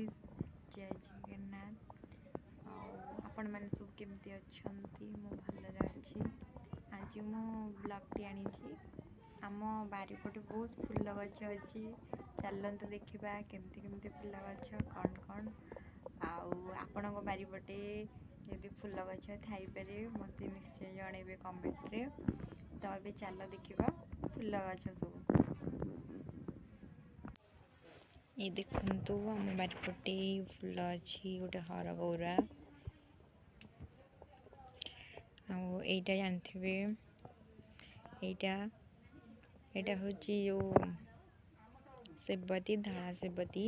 Guys जय जगन्नाथ आपण मैंने सब केमती अच्छा मु भलरे अच्छी आज मु ब्लॉगटी आनी आम बारीपटे बहुत फूल गछ अच्छी चलते देखा केमती केमती फूल गछ कौन कौन आपण बारीपटे यदि फूल गछ थाईपे मत निश्चय जनइबे कमेंट रे। तो अभी चल देखा फूल गछ सब ये देखु आम बारीपटे फूल अच्छी गोटे हरगौरा आईटा जानते यहाँ हूँ जो सेबती धड़ा सेबती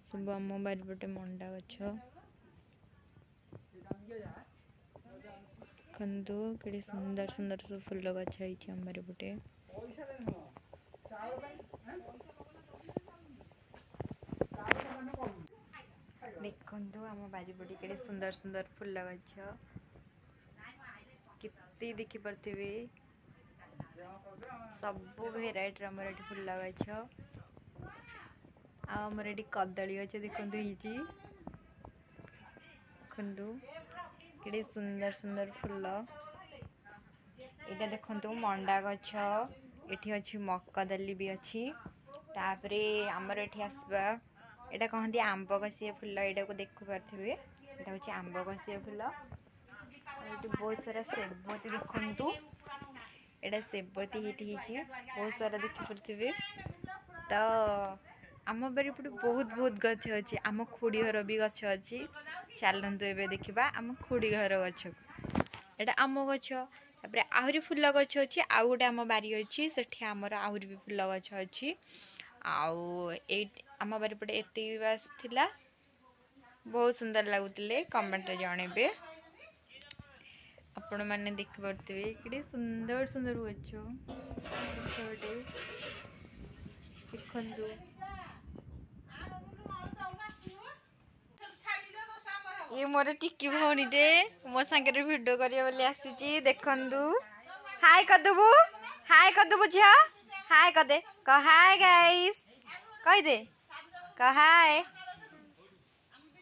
सब आम बारीपटे मंडा गछ देखु कि सुंदर सुंदर सब फूल गछ आम बारीपटे देखु आम बारीपटे के सुंदर सुंदर फूल गछ कितनी देखी पारे सब भेराइटर आमर ये फूल गछ आमर ये कदली गछ देखु देखु कि सुंदर सुंदर फूल यहाँ देखु मंडा गछ ये अच्छी मकदली भी अच्छी तापरे आमर ये आसवा यहाँ कहते आंब कसिया फूल यहाँ को देखु पारे यहाँ हूँ आंब कसिया फूल ये बहुत सारा सेबती देखु यहाँ सेबती ये बहुत सारा देखिपे तो आम बारीपटे बहुत बहुत गछ अच्छी आम खुड़ी घर भी गछ अच्छी चलतु ए देखा आम खुड़ी घर गछ यहाँ आम गछ आहरी फूल गछ अच्छी आउ गोटे आम बारी अच्छी से आमर आहरी भी फूल गछ अच्छी आम बारीपटे एति बास थिला बहुत सुंदर लगुले कमेंट रे जनइबे आपण मैंने देख पारे कि सुंदर सुंदर गछ देखु ये मोर टिकी भौणी टे मो सांगे वीडियो करिया आसी देखु हाय कदबू झिया हाय कदे कह हाय गाइस कह दे कह हाय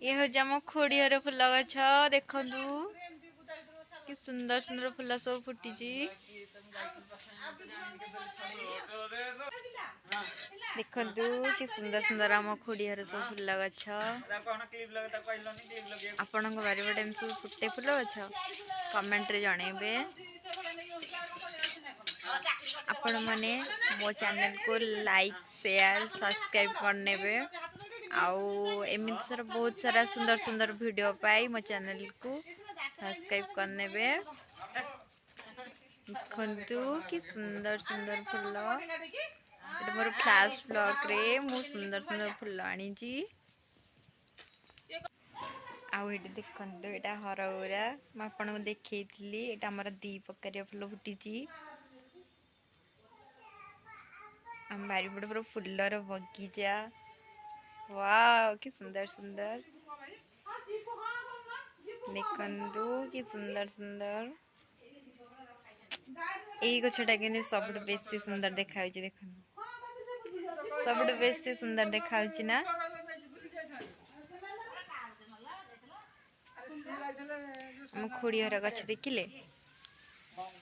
ये हूँ आम खोड़ियार फूल गछ देखु कि सुंदर सुंदर फूल सब फुटी देखु कि सुंदर सुंदर आम खोड़ियार सब फूल गछ आपण बारीपटे सब फुटे फूल गछ कमेंट रे जनइबे आपण मैंने मो चैनल को लाइक शेयर सब्सक्राइब करने आउ एमती सारा बहुत सारा सुंदर सुंदर वीडियो पाई मो चैनल को सब्सक्राइब करने देखु कि सुंदर सुंदर फूल ये मोर फ्लैश ब्लॉग रे मु सुंदर सुंदर फूल आनी आउ देखु यहाँ हरगौरा मुझे देखी यहाँ आमर दी प्रकार फूल फुटी आम बारीपटे पूरा फूलर बगीचा वाह कि सुंदर सुंदर देखु कि सुंदर सुंदर यही गछटा कि सब बेसी सुंदर देखा देखु सब बेसी सुंदर देखा ना आम खोड़ियार गछ देखिले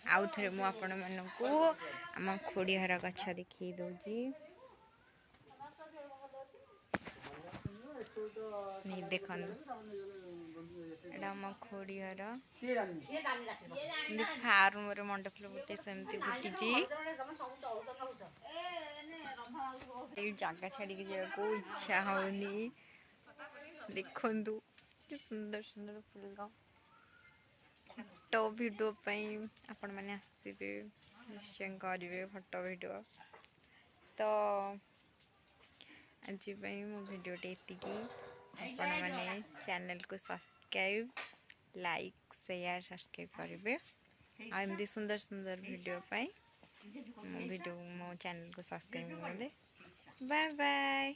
आउ थे मु आपण मानक आम खोड़ियार गछ देखी दौजी देखु आम खोड़ियार फार्म मंडा फूल फुटे सेमती फुटी जगह छाड़ी जाको इच्छा होनी देखु कि सुंदर सुंदर फूल फोटो वीडियो आपण मैंने आसवे निश्चय करेंगे फोटो वीडियो तो आज मो वीडियो आपण मैंने चैनल को सब्सक्राइब लाइक शेयर सब्सक्राइब करेंगे आमती सुंदर सुंदर वीडियो मो चैनल को सब्सक्राइब करेंगे बाय बाय।